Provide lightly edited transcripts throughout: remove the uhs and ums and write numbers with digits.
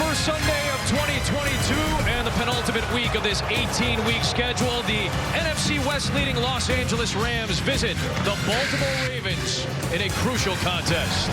first Sunday of 2022 and the penultimate week of this 18-week schedule. The NFC West leading Los Angeles Rams visit the Baltimore Ravens in a crucial contest.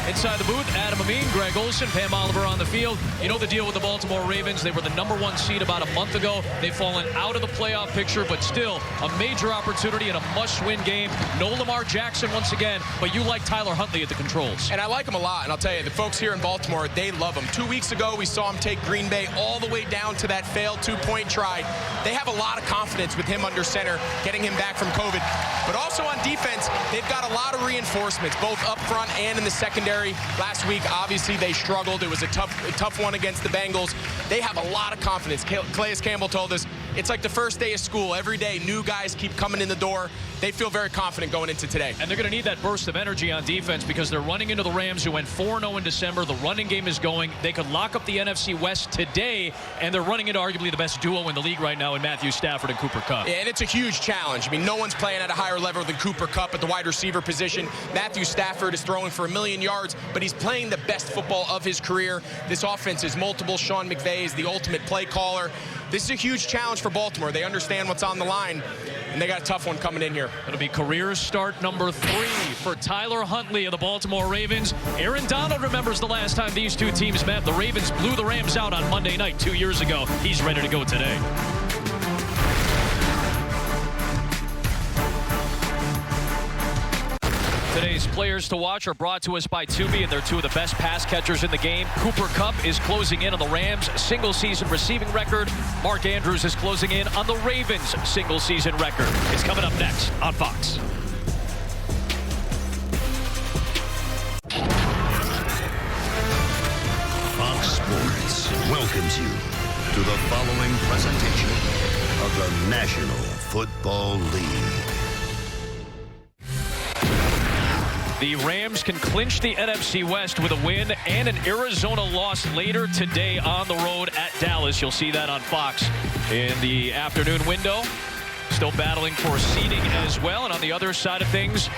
Inside the booth, Adam Amin, Greg Olsen, Pam Oliver on the field. You know the deal with the Baltimore Ravens. They were the #1 seed about a month ago. They've fallen out of the playoff picture, but still a major opportunity and a must-win game. No Lamar Jackson once again, but you like Tyler Huntley at the controls. And I like him a lot, and I'll tell you, the folks here in Baltimore, they love him. 2 weeks ago, we saw him take Green Bay all the way down to that failed two-point try. They have a lot of confidence with him under center, getting him back from COVID. But also on defense, they've got a lot of reinforcements, both up front and in the secondary. Last week, obviously, they struggled. It was a tough one against the Bengals. They have a lot of confidence. Calais Campbell told us it's like the first day of school. Every day, new guys keep coming in the door. They feel very confident going into today. And they're going to need that burst of energy on defense because they're running into the Rams, who went 4-0 in December. The running game is going. They could lock up the NFC West today, and they're running into arguably the best duo in the league right now in Matthew Stafford and Cooper Kupp. Yeah, and it's a huge challenge. I mean, no one's playing at a higher level than Cooper Kupp at the wide receiver position. Matthew Stafford is throwing for 1,000,000 yards, but he's playing the best football of his career. This offense is multiple. Sean McVay is the ultimate play caller. This is a huge challenge for Baltimore. They understand what's on the line, and they got a tough one coming in here. It'll be career start number 3 for Tyler Huntley of the Baltimore Ravens. Aaron Donald remembers the last time these two teams met. The Ravens blew the Rams out on Monday night 2 years ago. He's ready to go today. Today's players to watch are brought to us by Tubi, and they're two of the best pass catchers in the game. Cooper Kupp is closing in on the Rams' single-season receiving record. Mark Andrews is closing in on the Ravens' single-season record. It's coming up next on Fox. Fox Sports welcomes you to the following presentation of the National Football League. The Rams can clinch the NFC West with a win and an Arizona loss later today on the road at Dallas. You'll see that on Fox in the afternoon window. Still battling for seeding as well. And on the other side of things,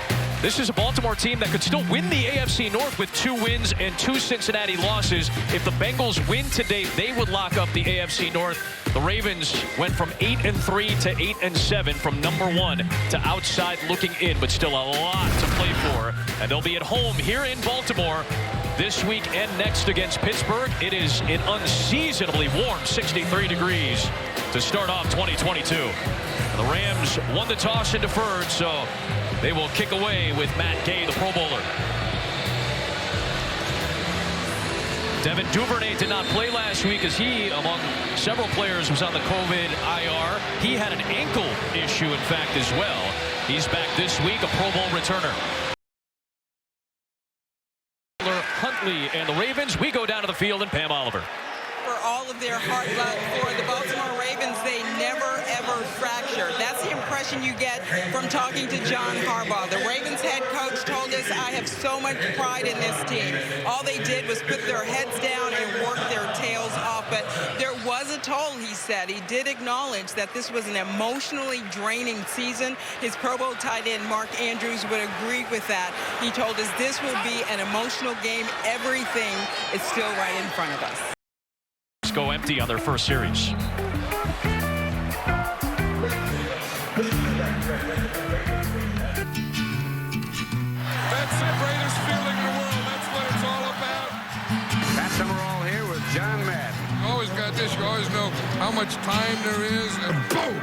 this is a Baltimore team that could still win the AFC North with 2 wins and 2 Cincinnati losses. If the Bengals win today, they would lock up the AFC North. The Ravens went from 8-3 to 8-7, from #1 to outside looking in, but still a lot to play for. And they'll be at home here in Baltimore this week and next against Pittsburgh. It is an unseasonably warm 63 degrees to start off 2022. And the Rams won the toss and deferred, so they will kick away with Matt Gay, the Pro Bowler. Devin Duvernay did not play last week as he, among several players, was on the COVID IR. He had an ankle issue, in fact, as well. He's back this week, a Pro Bowl returner. Huntley and the Ravens. We go down to the field, and Pam Oliver. For all of their hard luck, for the Baltimore Ravens, they never, ever fracture. That's the impression you get from talking to John Harbaugh. The Ravens head coach told us, I have so much pride in this team. All they did was put their heads down and work their tails off. But there was a toll, he said. He did acknowledge that this was an emotionally draining season. His Pro Bowl tight end, Mark Andrews, would agree with that. He told us this will be an emotional game. Everything is still right in front of us. Go empty on their first series. That's the greatest feeling in the world. That's what it's all about. Pat Summerall here with John Madden. You always got this. You always know how much time there is, and boom!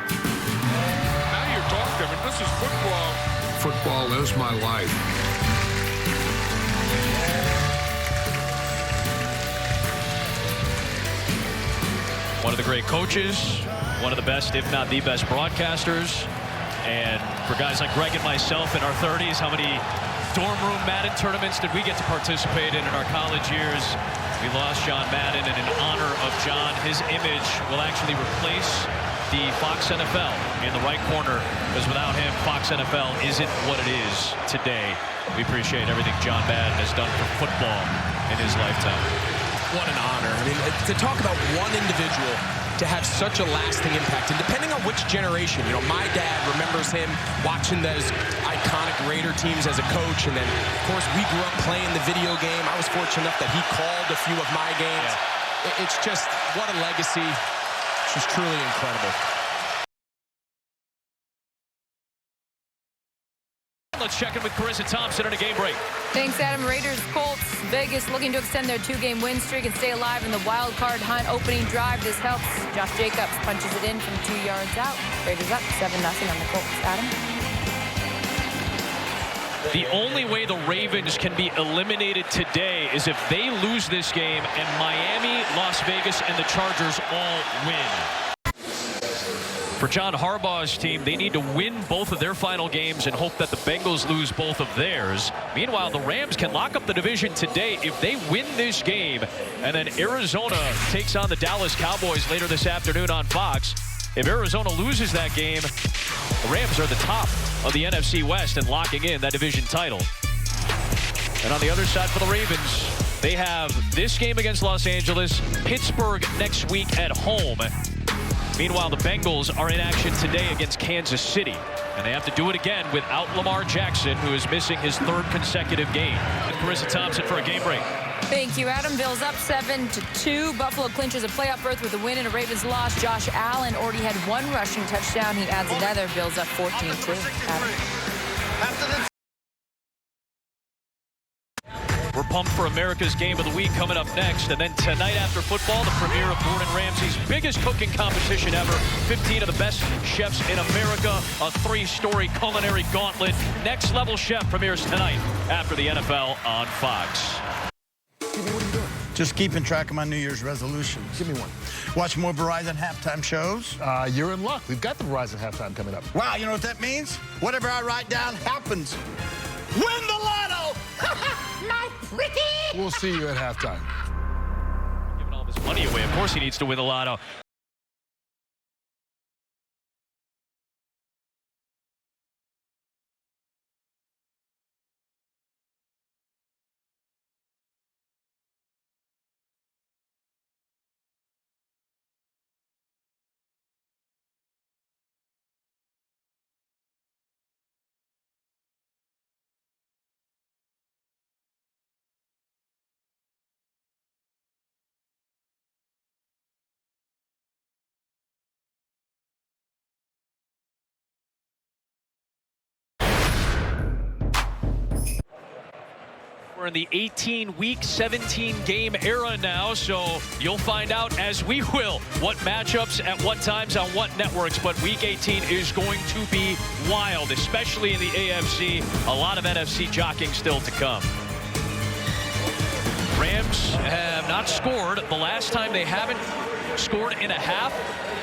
Now you're talking. I mean, this is football. Football is my life. One of the great coaches, one of the best, if not the best, broadcasters. And for guys like Greg and myself in our 30s, how many dorm room Madden tournaments did we get to participate in our college years? We lost John Madden, and in honor of John, his image will actually replace the Fox NFL in the right corner, because without him, Fox NFL isn't what it is today. We appreciate everything John Madden has done for football in his lifetime. What an honor. I mean, to talk about one individual to have such a lasting impact, and depending on which generation, you know, my dad remembers him watching those iconic Raider teams as a coach, and then, of course, we grew up playing the video game. I was fortunate enough that he called a few of my games. It's just, what a legacy. It's just truly incredible. Let's check in with Carissa Thompson in a game break. Thanks, Adam. Raiders, Colts, Vegas looking to extend their 2-game win streak and stay alive in the wild card hunt. Opening drive, this helps. Josh Jacobs punches it in from 2 yards out. Raiders up 7-0 on the Colts. Adam? The only way the Ravens can be eliminated today is if they lose this game and Miami, Las Vegas, and the Chargers all win. For John Harbaugh's team, they need to win both of their final games and hope that the Bengals lose both of theirs. Meanwhile, the Rams can lock up the division today if they win this game. And then Arizona takes on the Dallas Cowboys later this afternoon on Fox. If Arizona loses that game, the Rams are the top of the NFC West and locking in that division title. And on the other side for the Ravens, they have this game against Los Angeles, Pittsburgh next week at home. Meanwhile, the Bengals are in action today against Kansas City. And they have to do it again without Lamar Jackson, who is missing his 3rd consecutive game. And Carissa Thompson for a game break. Thank you, Adam. Bills up 7-2. Buffalo clinches a playoff berth with a win and a Ravens loss. Josh Allen already had 1 rushing touchdown. He adds another. Bills up 14-2. Adam. We're pumped for America's Game of the Week coming up next. And then tonight after football, the premiere of Gordon Ramsay's biggest cooking competition ever. 15 of the best chefs in America. A 3-story culinary gauntlet. Next Level Chef premieres tonight after the NFL on Fox. Just keeping track of my New Year's resolutions. Give me one. Watch more Verizon halftime shows. You're in luck. We've got the Verizon halftime coming up. Wow, you know what that means? Whatever I write down happens. Win the lotto! My pretty! We'll see you at halftime. Giving all this money away. Of course he needs to win the lotto. We're in the 18-week, 17-game era now, so you'll find out, as we will, what matchups at what times on what networks. But Week 18 is going to be wild, especially in the AFC. A lot of NFC jockeying still to come. Rams have not scored. The last time they haven't scored in a half,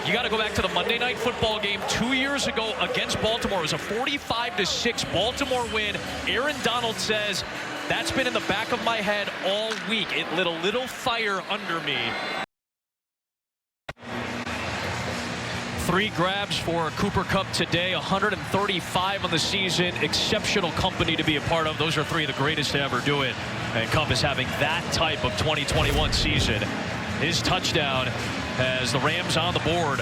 you got to go back to the Monday Night Football game 2 years ago against Baltimore. It was a 45-6 Baltimore win. Aaron Donald says, that's been in the back of my head all week. It lit a little fire under me. 3 grabs for Cooper Kupp today, 135 on the season. Exceptional company to be a part of. Those are 3 of the greatest to ever do it. And Kupp is having that type of 2021 season. His touchdown has the Rams on the board.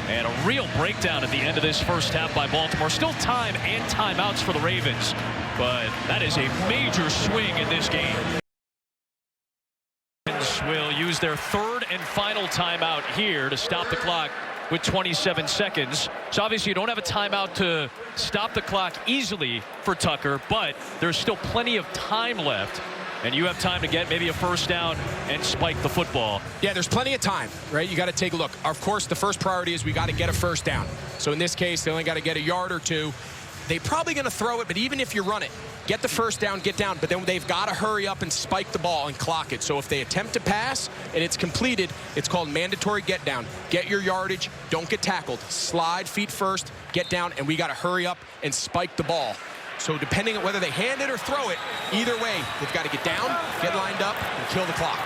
And a real breakdown at the end of this first half by Baltimore. Still time and timeouts for the Ravens. But that is a major swing in this game. Will use their 3rd and final timeout here to stop the clock with 27 seconds. So obviously you don't have a timeout to stop the clock easily for Tucker, but there's still plenty of time left. And you have time to get maybe a first down and spike the football. Yeah, there's plenty of time, right? You got to take a look. Of course, the first priority is we got to get a first down. So in this case, they only got to get a yard or 2. They're probably going to throw it, but even if you run it, get the first down, get down. But then they've got to hurry up and spike the ball and clock it. So if they attempt to pass and it's completed, it's called mandatory get down. Get your yardage, don't get tackled. Slide feet first, get down, and we got to hurry up and spike the ball. So depending on whether they hand it or throw it, either way, they've got to get down, get lined up, and kill the clock.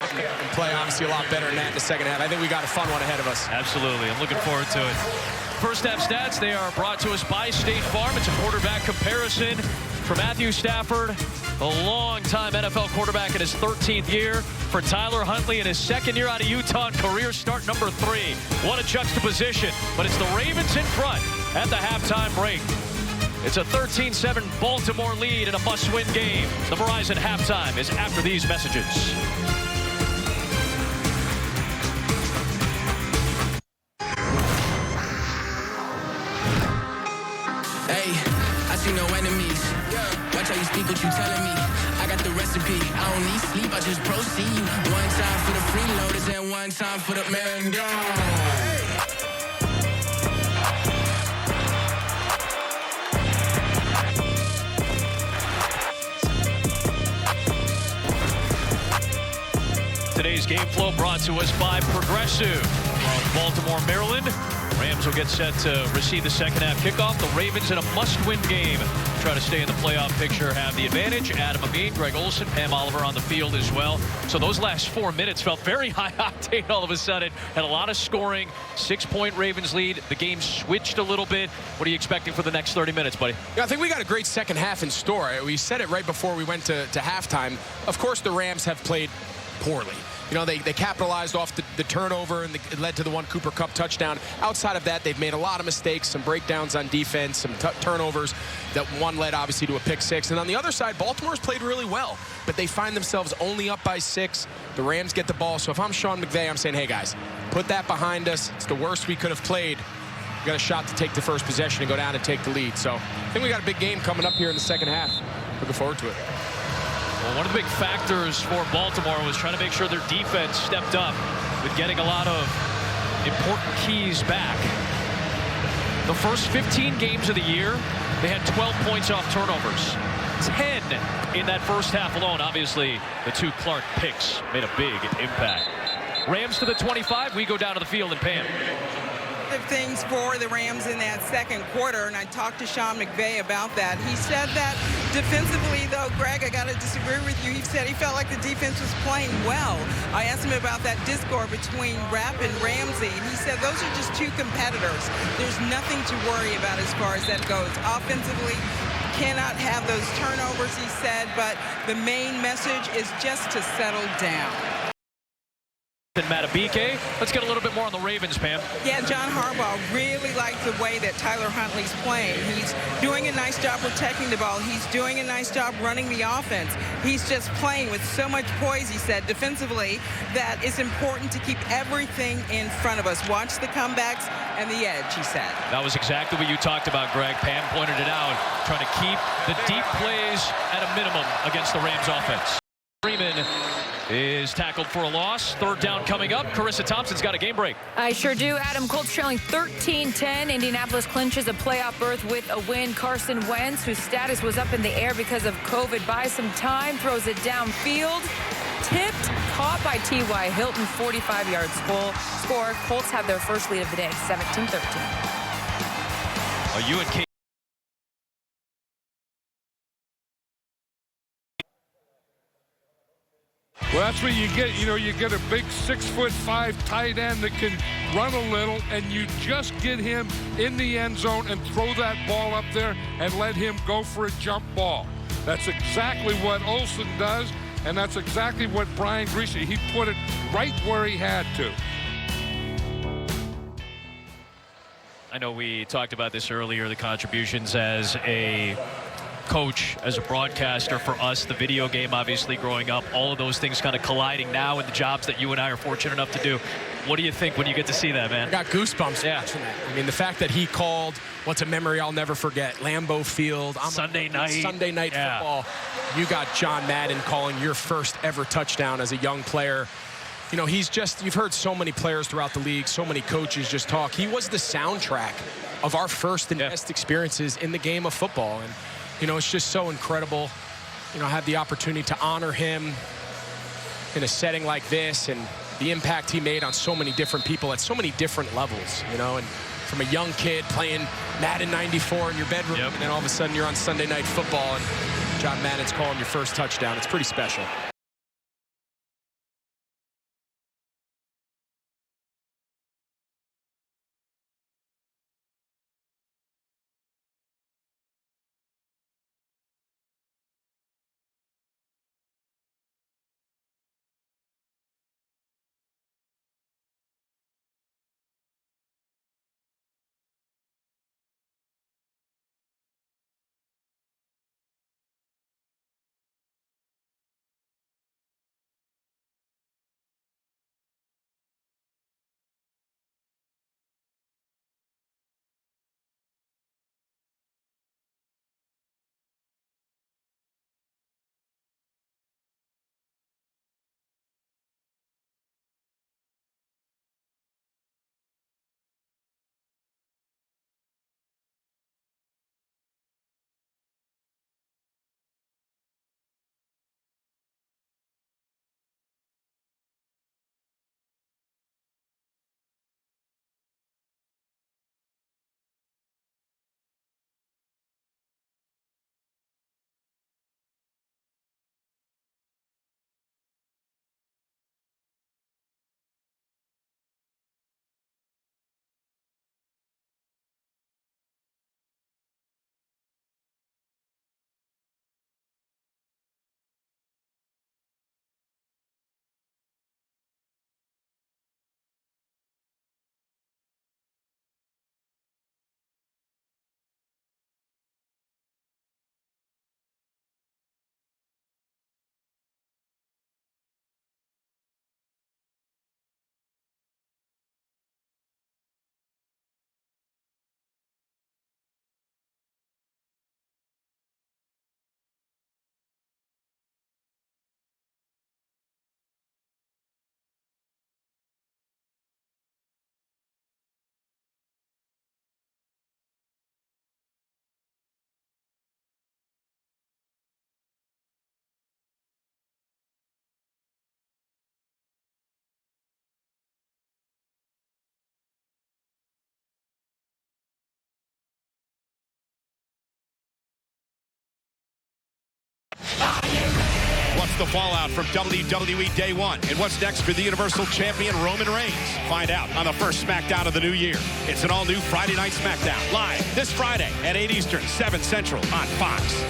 And play obviously a lot better than that in the second half. I think we got a fun one ahead of us. Absolutely. I'm looking forward to it. First half stats, they are brought to us by State Farm. It's a quarterback comparison for Matthew Stafford, a long-time NFL quarterback in his 13th year. For Tyler Huntley in his 2nd year out of Utah, career start number 3. What a juxtaposition. But it's the Ravens in front at the halftime break. It's a 13-7 Baltimore lead in a must-win game. The Verizon halftime is after these messages. see no enemies. Watch how you speak what you telling me. I got the recipe. I don't need sleep, I just proceed. One time for the freeloaders and one time for the man down. Today's game flow brought to us by Progressive from Baltimore, Maryland. Rams will get set to receive the second half kickoff. The Ravens in a must-win game. Try to stay in the playoff picture, have the advantage. Adam Amin, Greg Olsen, Pam Oliver on the field as well. So those last 4 minutes felt very high octane all of a sudden. Had a lot of scoring. 6-point Ravens lead. The game switched a little bit. What are you expecting for the next 30 minutes, buddy? Yeah, I think we got a great second half in store. We said it right before we went to halftime. Of course, the Rams have played poorly. You know, they capitalized off the turnover, and it led to the one Cooper Kupp touchdown. Outside of that, they've made a lot of mistakes, some breakdowns on defense, some turnovers. That one led, obviously, to a pick six. And on the other side, Baltimore's played really well, but they find themselves only up by 6. The Rams get the ball. So if I'm Sean McVay, I'm saying, hey, guys, put that behind us. It's the worst we could have played. We got a shot to take the first possession and go down and take the lead. So I think we got a big game coming up here in the second half. Looking forward to it. Well, one of the big factors for Baltimore was trying to make sure their defense stepped up with getting a lot of important keys back. The first 15 games of the year, they had 12 points off turnovers. 10 in that first half alone. Obviously, the 2 Clark picks made a big impact. Rams to the 25. We go down to the field and Pam. Things for the Rams in that second quarter, and I talked to Sean McVay about that. He said that defensively, though, Greg, I got to disagree with you. He said he felt like the defense was playing well. I asked him about that discord between Rapp and Ramsey, and he said those are just 2 competitors. There's nothing to worry about as far as that goes. Offensively, cannot have those turnovers, he said, but the main message is just to settle down. And Matabike. Let's get a little bit more on the Ravens, Pam. Yeah, John Harbaugh really likes the way that Tyler Huntley's playing. He's doing a nice job protecting the ball. He's doing a nice job running the offense. He's just playing with so much poise, he said, defensively, that it's important to keep everything in front of us. Watch the comebacks and the edge, he said. That was exactly what you talked about, Greg. Pam pointed it out, trying to keep the deep plays at a minimum against the Rams offense. Freeman is tackled for a loss. Third down coming up. Carissa Thompson's got a game break. I sure do. Adam, Colts trailing 13-10. Indianapolis clinches a playoff berth with a win. Carson Wentz, whose status was up in the air because of COVID, buys some time, throws it downfield. Tipped, caught by T.Y. Hilton, 45-yard score. Colts have their first lead of the day, 17-13. Are you and Kate? Well, that's what you get. You know, you get a big 6'5" tight end that can run a little, and you just get him in the end zone and throw that ball up there and let him go for a jump ball. That's exactly what Olsen does, and that's exactly what Brian Griese, he put it right where he had to. I know we talked about this earlier, the contributions as a coach, as a broadcaster for us, the video game obviously growing up, all of those things kind of colliding now in the jobs that you and I are fortunate enough to do. What do you think when you get to see that, man? I got goosebumps watching that. I mean, the fact that he called what's a memory I'll never forget, Lambeau Field, Sunday night football. You got John Madden calling your first ever touchdown as a young player. You know, you've heard so many players throughout the league, so many coaches just talk. He was the soundtrack of our first and best experiences in the game of football. And you know, it's just so incredible, you know, have the opportunity to honor him in a setting like this and the impact he made on so many different people at so many different levels, you know, and from a young kid playing Madden 94 in your bedroom, and then all of a sudden you're on Sunday Night Football and John Madden's calling your first touchdown. It's pretty special. What's the fallout from WWE Day 1? And what's next for the Universal Champion Roman Reigns? Find out on the first SmackDown of the new year. It's an all-new Friday Night SmackDown, live this Friday at 8 Eastern, 7 Central on Fox.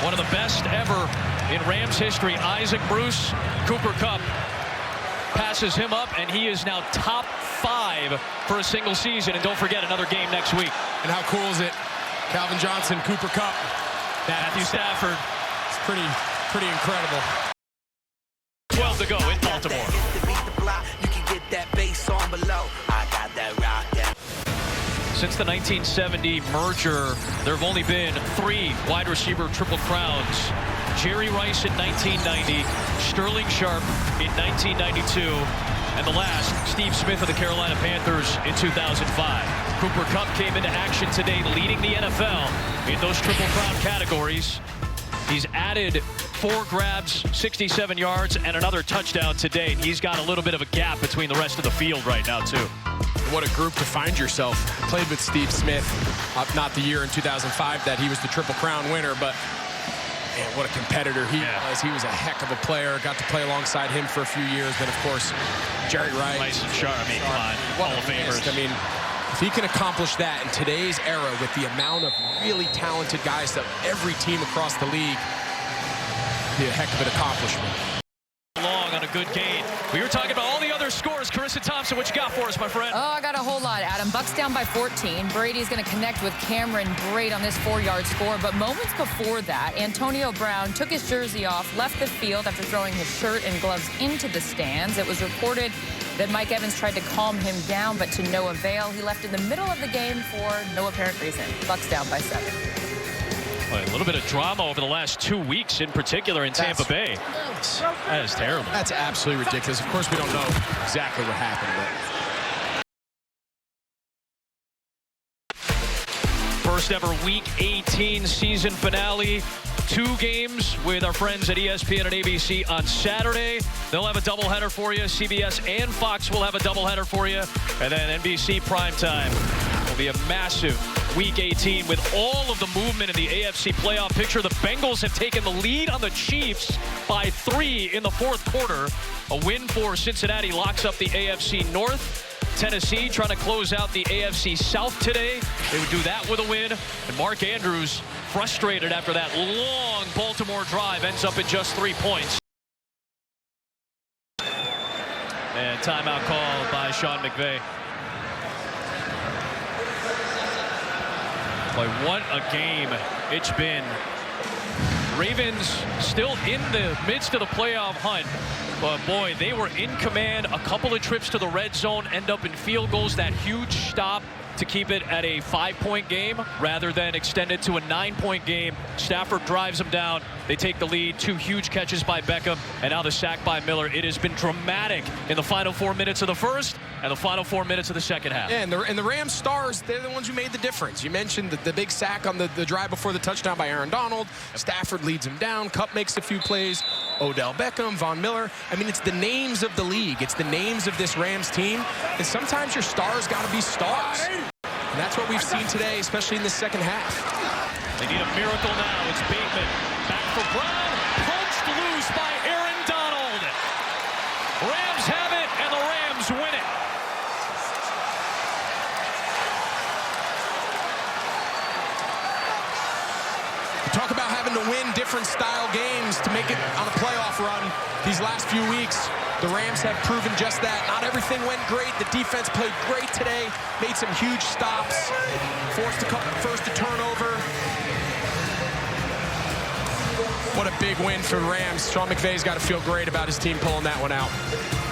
One of the best ever in Rams history, Isaac Bruce. Cooper Kupp passes him up, and he is now top 5 for a single season. And don't forget, another game next week. And how cool is it? Calvin Johnson, Cooper Kupp, Matthew Stafford. It's pretty incredible. 12 to go in Baltimore. Since the 1970 merger, there have only been 3 wide receiver triple crowns. Jerry Rice in 1990, Sterling Sharp in 1992, and the last, Steve Smith of the Carolina Panthers in 2005. Cooper Kupp came into action today, leading the NFL in those triple crown categories. He's added 4 grabs, 67 yards, and another touchdown today. He's got a little bit of a gap between the rest of the field right now, too. What a group to find yourself. Played with Steve Smith, not the year in 2005 that he was the Triple Crown winner, but man, what a competitor he was. He was a heck of a player. Got to play alongside him for a few years. Then, of course, Jerry Rice. And Sharp. I mean, come on, Hall of Famers. I mean, if he can accomplish that in today's era with the amount of really talented guys that every team across the league, be a heck of an accomplishment. Long on a good gain. We were talking about all the other scores. Carissa Thompson, what you got for us, my friend? Oh, I got a whole lot, Adam. Bucks down by 14. Brady's going to connect with Cameron Braid on this 4-yard score. But moments before that, Antonio Brown took his jersey off, left the field after throwing his shirt and gloves into the stands. It was reported that Mike Evans tried to calm him down, but to no avail. He left in the middle of the game for no apparent reason. Bucks down by 7. A little bit of drama over the last 2 weeks, in particular in Tampa Bay. That is terrible. That's absolutely ridiculous. Of course, we don't know exactly what happened. But first ever Week 18 season finale. 2 games with our friends at ESPN and ABC on Saturday. They'll have a doubleheader for you. CBS and Fox will have a doubleheader for you. And then NBC primetime will be a massive Week 18 with all of the movement in the AFC playoff picture. The Bengals have taken the lead on the Chiefs by 3 in the 4th quarter. A win for Cincinnati locks up the AFC North. Tennessee trying to close out the AFC South today. They would do that with a win. And Mark Andrews, frustrated after that long Baltimore drive, ends up at just 3 points. And timeout call by Sean McVay. Boy, what a game it's been. Ravens still in the midst of the playoff hunt. But boy, they were in command. A couple of trips to the red zone, end up in field goals. That huge stop to keep it at a 5-point game rather than extend it to a 9-point game. Stafford drives them down. They take the lead. 2 huge catches by Beckham, and now the sack by Miller. It has been dramatic in the final 4 minutes of the first and the final 4 minutes of the second half. Yeah, and the Rams stars, they're the ones who made the difference. You mentioned the big sack on the drive before the touchdown by Aaron Donald. Stafford leads him down. Kupp makes a few plays. Odell Beckham, Von Miller. I mean, it's the names of the league. It's the names of this Rams team. And sometimes your stars got to be stars. And that's what we've seen today, especially in the second half. They need a miracle now. It's Bateman. Back for Brown. Punched loose by Aaron Donald. Rams have it, and the Rams win it. Talk about having to win different style games to make it on a playoff run these last few weeks. The Rams have proven just that. Not everything went great. The defense played great today. Made some huge stops. Forced a turnover. What a big win for the Rams. Sean McVay's got to feel great about his team pulling that one out.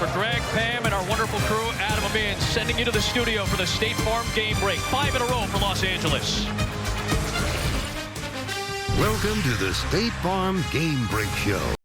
For Greg, Pam, and our wonderful crew, Adam Amin, sending you to the studio for the State Farm Game Break. 5 in a row for Los Angeles. Welcome to the State Farm Game Break Show.